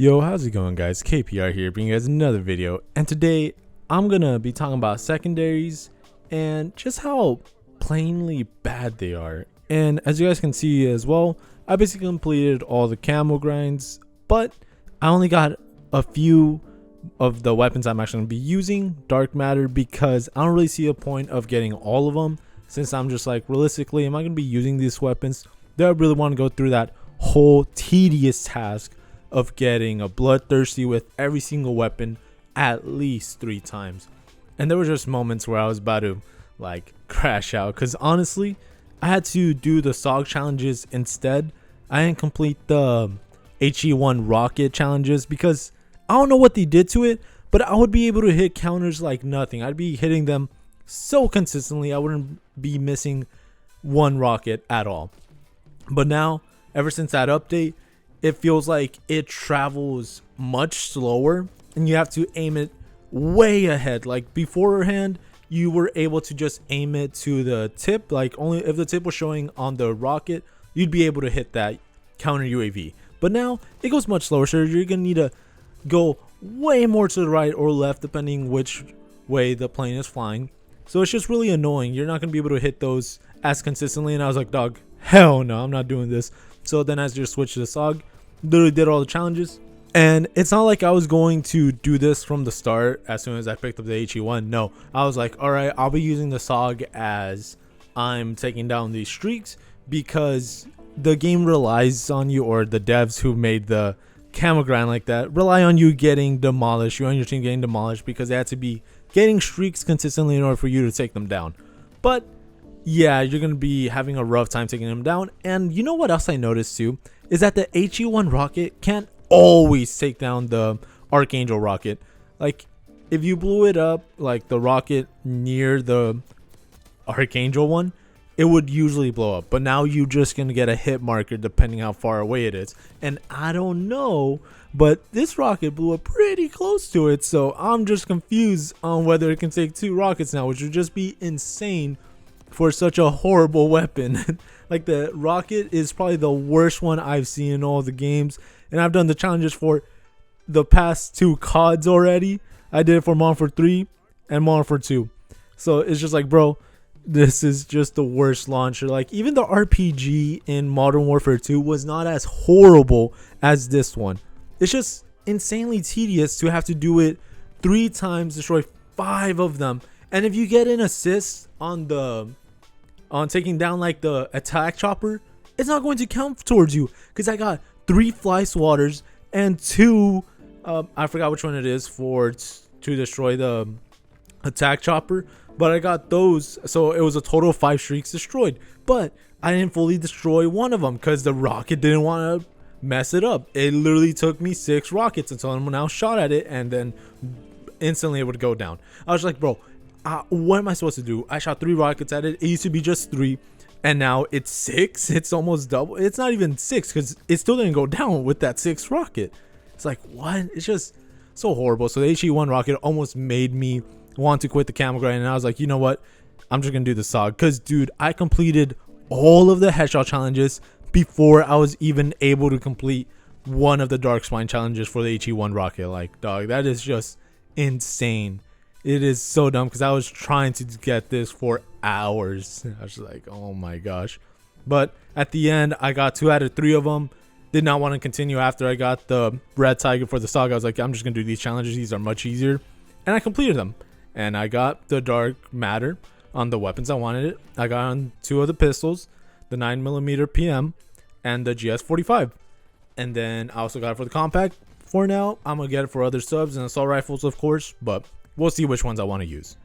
Yo, how's it going, guys? KPR here, bringing you guys another video, and today I'm gonna be talking about secondaries and just how plainly bad they are. And as you guys can see as well, I basically completed all the camo grinds, but I only got a few of the weapons I'm actually gonna be using dark matter because I don't really see a point of getting all of them, since I'm just like, realistically, am I gonna be using these weapons? Do I really want to go through that whole tedious task of getting a bloodthirsty with every single weapon at least 3 times? And there were just moments where I was about to like crash out, because honestly I had to do the Saug challenges instead. I didn't complete the HE1 rocket challenges because I don't know what they did to it, but I would be able to hit counters like nothing. I'd be hitting them so consistently, I wouldn't be missing one rocket at all. But now, ever since that update, it feels like it travels much slower and you have to aim it way ahead. Like beforehand, you were able to just aim it to the tip, like only if the tip was showing on the rocket, you'd be able to hit that counter UAV. But now it goes much slower, so you're gonna need to go way more to the right or left depending which way the plane is flying. So it's just really annoying. You're not gonna be able to hit those as consistently, and I was like, dog, hell no, I'm not doing this. So then I just switched to the Saug, literally did all the challenges, and it's not like I was going to do this from the start as soon as I picked up the HE1. No, I was like, all right, I'll be using the Saug as I'm taking down these streaks, because the game relies on you, or the devs who made the camo grind like that rely on you getting demolished, you and your team getting demolished, because they had to be getting streaks consistently in order for you to take them down. But yeah, you're gonna be having a rough time taking them down. And you know what else I noticed too is that the HE1 rocket can't always take down the Archangel rocket. Like if you blew it up, like the rocket near the Archangel one, it would usually blow up, but now you're just gonna get a hit marker depending how far away it is. And I don't know, but this rocket blew up pretty close to it, so I'm just confused on whether it can take 2 rockets now, which would just be insane for such a horrible weapon. Like the rocket is probably the worst one I've seen in all the games, and I've done the challenges for the past 2 CODs already. I did it for Modern Warfare 3 and Modern Warfare 2, so it's just like, bro, this is just the worst launcher. Like even the RPG in Modern Warfare 2 was not as horrible as this one. It's just insanely tedious to have to do it 3 times, destroy 5 of them, and if you get an assist on taking down like the attack chopper, it's not going to count towards you, because I got 3 fly swatters and 2 I forgot which one it is to destroy the attack chopper, but I got those, so it was a total of 5 streaks destroyed. But I didn't fully destroy one of them because the rocket didn't want to mess it up. It literally took me 6 rockets until I'm now shot at it, and then instantly it would go down. I was like, bro, what am I supposed to do? I shot 3 rockets at it. It used to be just 3, and now it's 6. It's almost double. It's not even 6 because it still didn't go down with that 6th rocket. It's like, what? It's just so horrible. So the HE1 rocket almost made me want to quit the camo grind, and I was like, you know what? I'm just gonna do the Saug, because dude, I completed all of the headshot challenges before I was even able to complete one of the dark spine challenges for the HE1 rocket. Like, dog, that is just insane. It is so dumb, because I was trying to get this for hours. I was like, oh my gosh. But at the end, I got 2 out of 3 of them. Did not want to continue after I got the red tiger for the Saug. I was like, I'm just gonna do these challenges. These are much easier, and I completed them. And I got the dark matter on the weapons I wanted it. I got on 2 of the pistols, the 9mm PM and the GS45. And then I also got it for the compact. For now, I'm gonna get it for other subs and assault rifles, of course, but we'll see which ones I want to use.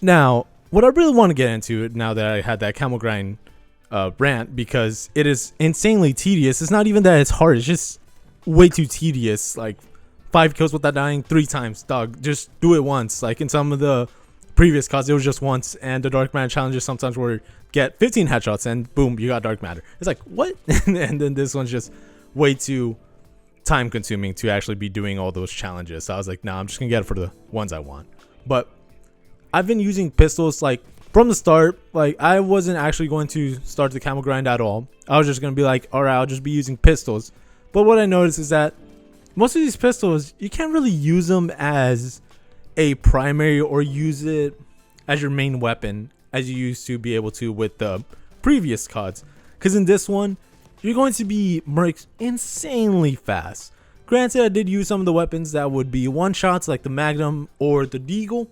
Now, what I really want to get into, now that I had that camo grind rant, because it is insanely tedious. It's not even that it's hard, it's just way too tedious. Like 5 kills without dying 3 times, dog, just do it once. Like in some of the previous CODs, it was just once, and the dark matter challenges sometimes were get 15 headshots and boom, you got dark matter. It's like, what? And then this one's just way too time consuming to actually be doing all those challenges. So I was like, nah, I'm just gonna get it for the ones I want. But I've been using pistols like from the start. Like I wasn't actually going to start the camo grind at all. I was just gonna be like, all right, I'll just be using pistols. But what I noticed is that most of these pistols, you can't really use them as a primary or use it as your main weapon as you used to be able to with the previous CODs. Because in this one, you're going to be mercs insanely fast. Granted, I did use some of the weapons that would be one-shots like the Magnum or the Deagle,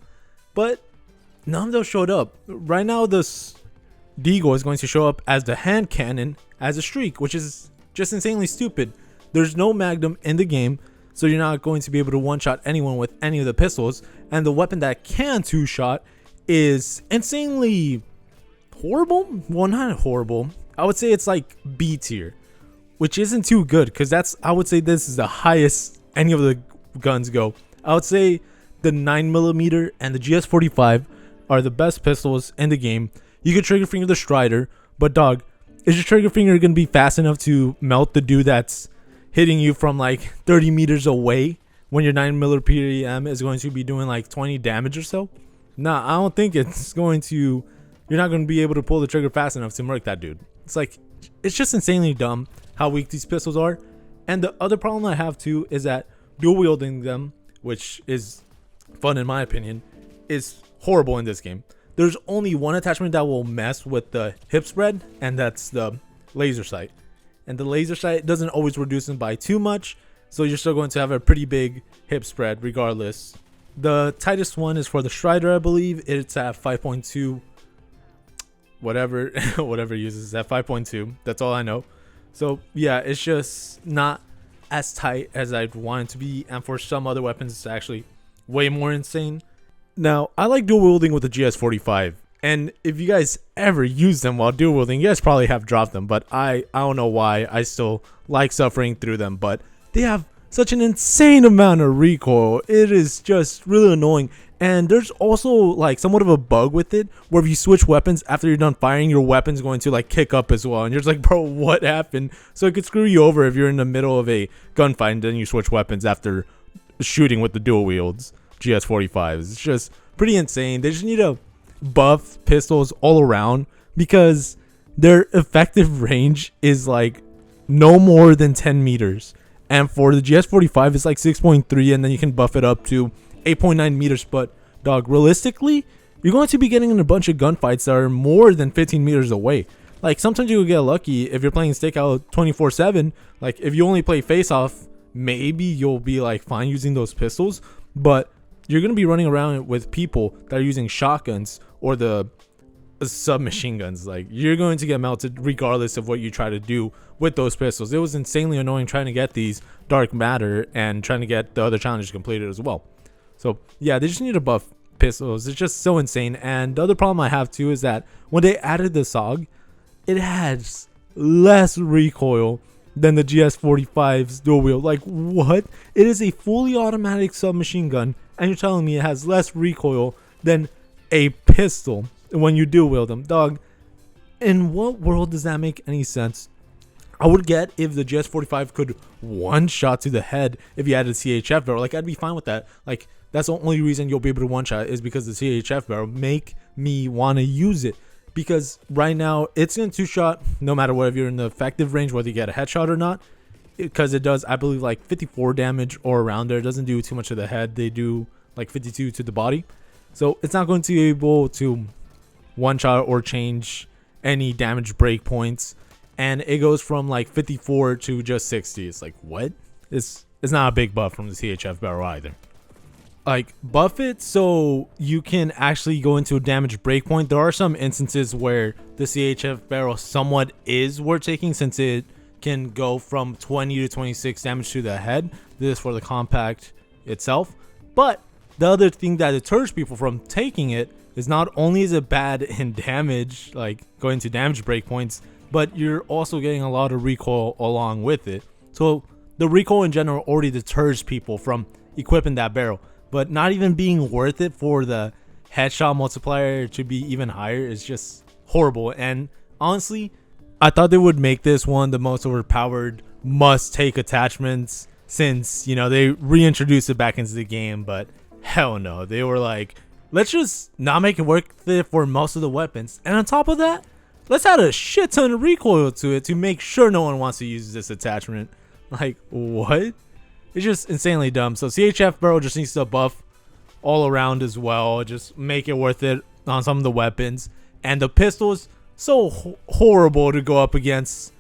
but none of those showed up. Right now, this Deagle is going to show up as the hand cannon as a streak, which is just insanely stupid. There's no Magnum in the game, so you're not going to be able to one-shot anyone with any of the pistols, and the weapon that can two-shot is insanely horrible. Well, not horrible. I would say it's like B tier, which isn't too good, because I would say this is the highest any of the guns go. I would say the 9mm and the GS45 are the best pistols in the game. You can trigger finger the Strider, but dog, is your trigger finger going to be fast enough to melt the dude that's hitting you from like 30 meters away when your 9mm PDM is going to be doing like 20 damage or so? Nah, I don't think it's going to. You're not going to be able to pull the trigger fast enough to murk that dude. It's just insanely dumb how weak these pistols are. And the other problem I have too is that dual wielding them, which is fun in my opinion, is horrible in this game. There's only one attachment that will mess with the hip spread, and that's the laser sight. And the laser sight doesn't always reduce them by too much, so you're still going to have a pretty big hip spread regardless. The tightest one is for the Strider, I believe. It's at 5.2. Whatever uses at 5.2. That's all I know. So yeah, it's just not as tight as I'd want it to be, and for some other weapons it's actually way more insane. Now, I like dual wielding with the GS45, and if you guys ever use them while dual wielding, you guys probably have dropped them, but I don't know why I still like suffering through them. But they have such an insane amount of recoil. It is just really annoying. And there's also like somewhat of a bug with it, where if you switch weapons after you're done firing, your weapon's going to like kick up as well, and you're just like, bro, what happened? So it could screw you over if you're in the middle of a gunfight and then you switch weapons after shooting with the dual wields GS45s. It's just pretty insane. They just need to buff pistols all around, because their effective range is like no more than 10 meters, and for the GS45 it's like 6.3, and then you can buff it up to 8.9 meters. But dog, realistically, you're going to be getting in a bunch of gunfights that are more than 15 meters away. Like sometimes you'll get lucky if you're playing stakeout 24/7. Like if you only play face off, maybe you'll be like fine using those pistols, but you're going to be running around with people that are using shotguns or the submachine guns. Like you're going to get melted regardless of what you try to do with those pistols. It was insanely annoying trying to get these dark matter and trying to get the other challenges completed as well. So yeah, they just need to buff pistols. It's just so insane. And the other problem I have too is that when they added the Saug, it has less recoil than the GS45's dual wield. Like what? It is a fully automatic submachine gun, and you're telling me it has less recoil than a pistol when you dual wield them? Dog, in what world does that make any sense? I would get if the GS45 could one shot to the head if you added a CHF barrel. Like I'd be fine with that. Like that's the only reason you'll be able to one shot is because the CHF barrel make me want to use it. Because right now it's in two shot no matter what, if you're in the effective range, whether you get a headshot or not, because it does, I believe, like 54 damage or around there. It doesn't do too much to the head. They do like 52 to the body, so it's not going to be able to one shot or change any damage break points. And it goes from like 54 to just 60. It's like, what? It's not a big buff from the CHF barrel either. Like buff it so you can actually go into a damage breakpoint. There are some instances where the CHF barrel somewhat is worth taking, since it can go from 20 to 26 damage to the head. This is for the compact itself. But the other thing that deters people from taking it is not only is it bad in damage, like going to damage breakpoints, but you're also getting a lot of recoil along with it. So the recoil in general already deters people from equipping that barrel. But not even being worth it for the headshot multiplier to be even higher is just horrible. And honestly, I thought they would make this one of the most overpowered must-take attachments since, you know, they reintroduced it back into the game. But hell no, they were like, let's just not make it worth it for most of the weapons. And on top of that, let's add a shit ton of recoil to it to make sure no one wants to use this attachment. Like, what? It's just insanely dumb. So CHF bro just needs to buff all around as well. Just make it worth it on some of the weapons. And the pistols, so horrible to go up against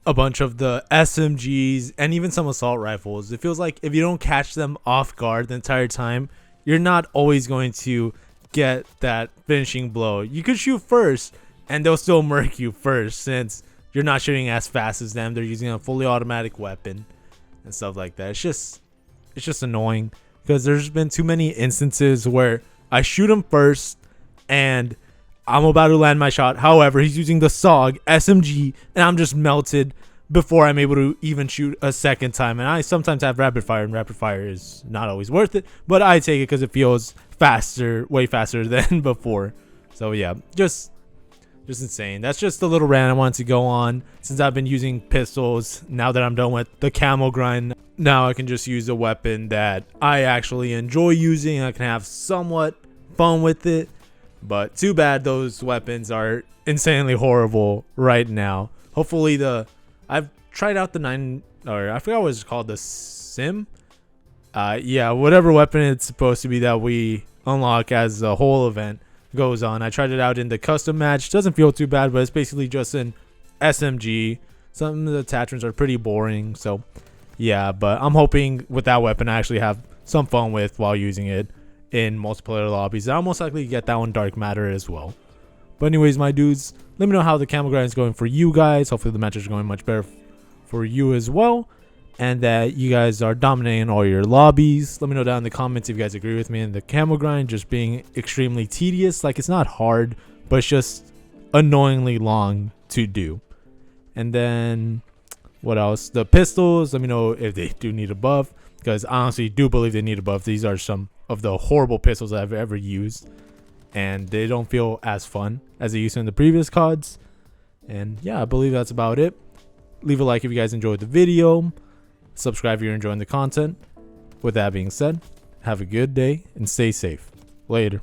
a bunch of the SMGs and even some assault rifles. It feels like if you don't catch them off guard the entire time, you're not always going to get that finishing blow. You could shoot first and they'll still murk you first, since you're not shooting as fast as them. They're using a fully automatic weapon and stuff like that. It's just annoying, because there's been too many instances where I shoot him first and I'm about to land my shot. However, he's using the Saug SMG and I'm just melted before I'm able to even shoot a second time. And I sometimes have rapid fire, and rapid fire is not always worth it, but I take it because it feels faster, way faster than before. So yeah, just insane. That's just a little rant I wanted to go on, since I've been using pistols. Now that I'm done with the camo grind, now I can just use a weapon that I actually enjoy using. I can have somewhat fun with it. But too bad those weapons are insanely horrible right now. Hopefully I've tried out the 9, or I forgot what it's called, the sim. Yeah, whatever weapon it's supposed to be that we unlock as the whole event goes on. I tried it out in the custom match. Doesn't feel too bad, but it's basically just an SMG. Some of the attachments are pretty boring. So yeah, but I'm hoping with that weapon I actually have some fun with while using it in multiplayer lobbies. I'll most likely get that one dark matter as well. But anyways, my dudes, let me know how the camo grind is going for you guys. Hopefully the matches are going much better for you as well, and that you guys are dominating all your lobbies. Let me know down in the comments if you guys agree with me in the camo grind just being extremely tedious. Like, it's not hard, but it's just annoyingly long to do. And then what else? The pistols, let me know if they do need a buff, because I honestly do believe they need a buff. These are some of the horrible pistols I've ever used, and they don't feel as fun as they used to in the previous CODs. And yeah, I believe that's about it. Leave a like if you guys enjoyed the video. Subscribe if you're enjoying the content. With that being said, have a good day and stay safe. Later.